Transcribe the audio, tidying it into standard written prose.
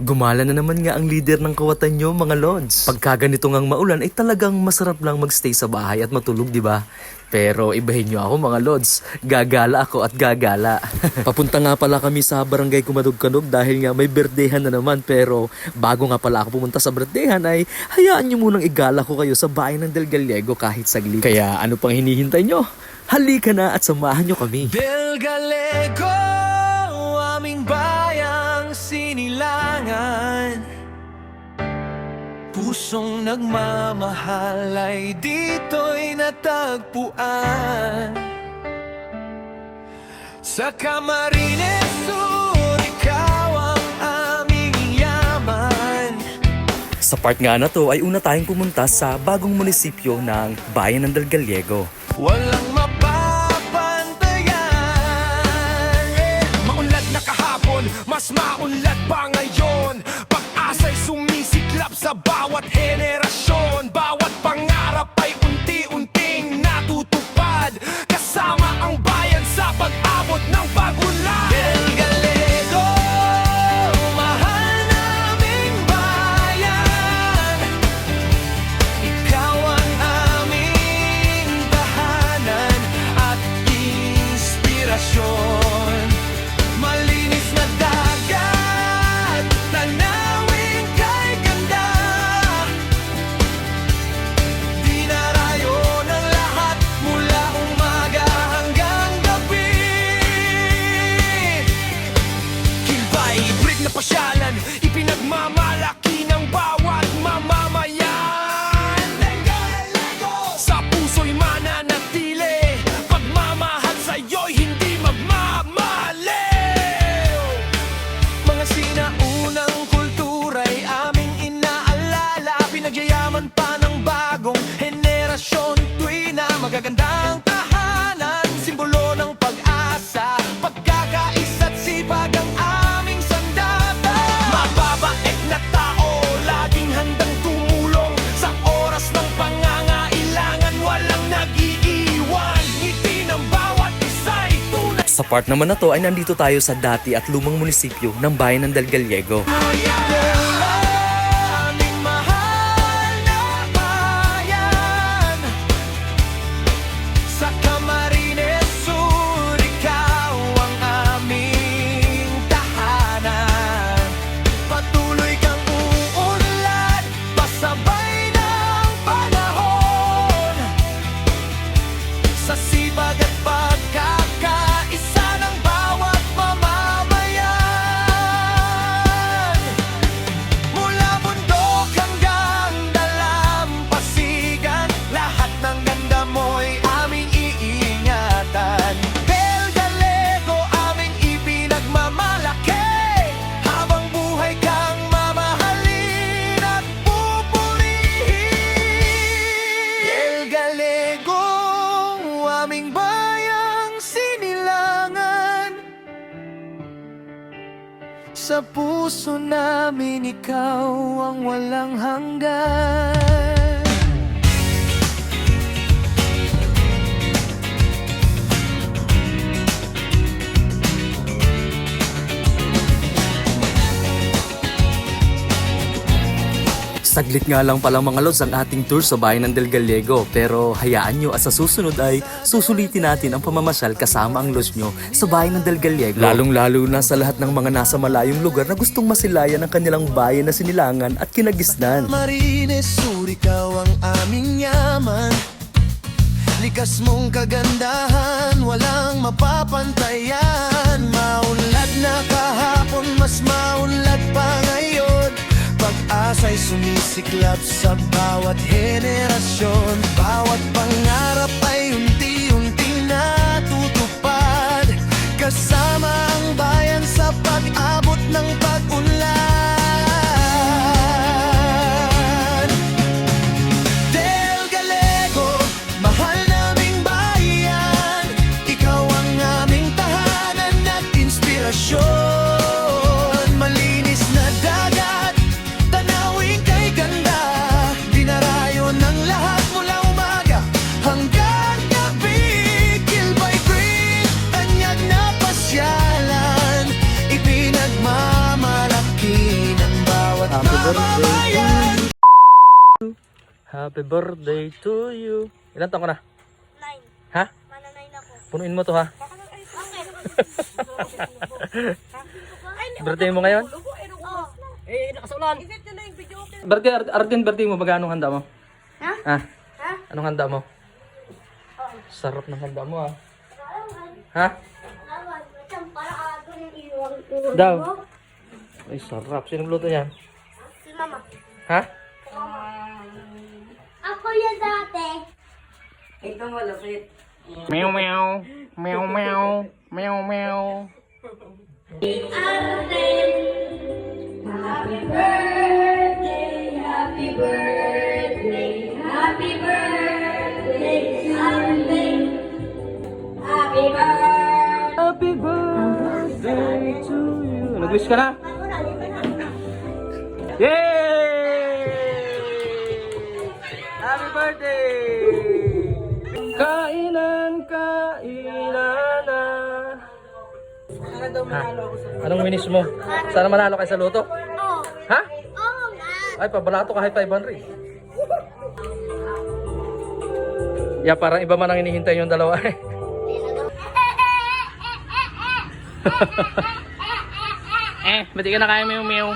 Gumala na naman nga ang leader ng kawatan nyo, mga lods. Pagka ganito ngang maulan ay talagang masarap lang magstay sa bahay at matulog, di ba? Pero ibahin nyo ako, mga lods. Gagala ako at gagala. Papunta nga pala kami sa barangay Kumadog-Kanog dahil nga may birthdayan na naman. Pero bago nga pala ako pumunta sa birthdayan ay hayaan nyo munang igala ko kayo sa bayan ng Del Gallego kahit saglit. Kaya ano pang hinihintay nyo? Halika na at samahan nyo kami. Del Gallego, aming bayang sinilangan. Pusong nagmamahal ay dito'y natagpuan. Sa Camarines Sur, ikaw ang aming yaman. Sa part nga na to ay una tayong pumunta sa bagong munisipyo ng bayan ng Del Gallego. Walang mapapantayan. Maunlad na kahapon, mas maunlad pa ngayon. Pag-asa'y sumisiklap sa bawat henerasyon. Bawat pangarap ay unti-unting natutupad. Kasama ang bayan sa pag-abot ng pag-unlad. Del Gallego, mahal naming bayan. Ikaw ang aming tahanan at inspirasyon. Malinis na dagat, tanawin kay ganda. Dinarayo ng lahat mula umaga hanggang gabi. Kilbay, ibrig na pasyalan, ipinagmamalaki ng bawat mamamayan. Sa puso'y mananatili, pagmamahal sa'yo'y hindi magmamaliw. Mga sinaunang kultura'y aming inaalala, pinagyayaman pa ng bagong henerasyon. Tuwi na magagandang tahanan, simbolo ng pag-asa, pagkakaisa't sipag ang aming sandata. Mababait na tao, laging handang tumulong sa oras ng pangangailangan, walang nag-iiwan. Ngiti ng bawat isa'y tunay. Sa part naman na to ay nandito tayo sa dati at lumang munisipyo ng bayan ng Del Gallego. Aming mahal na bayan. Sa Camarines Sur, ikaw ang aming tahanan. Patuloy kang uunlad, pasabay ng panahon. Sa sipag at pagkakaisa ng bawat mamamayan. Mula bundok hanggang dalampasigan, lahat ng ganda mo'y aming iingatan. Del Gallego, aming ipinagmamalaki, habang buhay kang mamahalin at pupurihin. Del Gallego, aming bayang sinilangan. Sa puso namin ikaw ang walang hanggan. Saglit nga lang pala, mga lods, ang ating tour sa bayan ng Del Gallego. Pero hayaan nyo at sa susunod ay susulitin natin ang pamamasyal kasama ang lods nyo sa bayan ng Del Gallego. Lalong-lalo na sa lahat ng mga nasa malayong lugar na gustong masilayan ang kanilang bayan na sinilangan at kinagisnan. Camarines Sur, ikaw ang aming yaman. Likas mong kagandahan, walang mapapantayan. Maunlad na kahapon, mas maunlad pa ngayon. Pag-asa'y sumisiklap sa bawat henerasyon. Bawat pangarap ay unti-unting natutupad. Kasama ang bayan sa pag-abot ng pag-unlad. Del Gallego, mahal naming bayan. Ikaw ang aming tahanan at inspirasyon. Malinis na dagat, tanawin kay ganda. Dinarayo ng lahat mula umaga hanggang gabi. Kilbay green, tanyag na pasyalan. Happy birthday. Happy birthday to you. Ilan taon ka na? 9. Ha? Mana 9 ako. Punuin mo to ha. Okay. Birthday mo ngayon? Oh. Birthday, Arden, birthday mo. Magkano handa mo? Ha? Ha? Ha? Anong handa mo? Sarap ng handa mo ha. Ha? Daw. Ay, sarap. Sinong luto yan? Si mama. Ha? Ako yan dati. Meow meow. Meow meow. Meow meow. Happy birthday to you. Nag-wish ka na? Yay! Happy birthday! Kainan na. Ha? Anong wish mo? Sana manalo kayo sa loto? Oo. Ha? Oo nga. Ay, pabalato ka, high 500. Yeah, parang iba man ang hinihintay yung dalawa. Ba't di ka na kaya meow meow?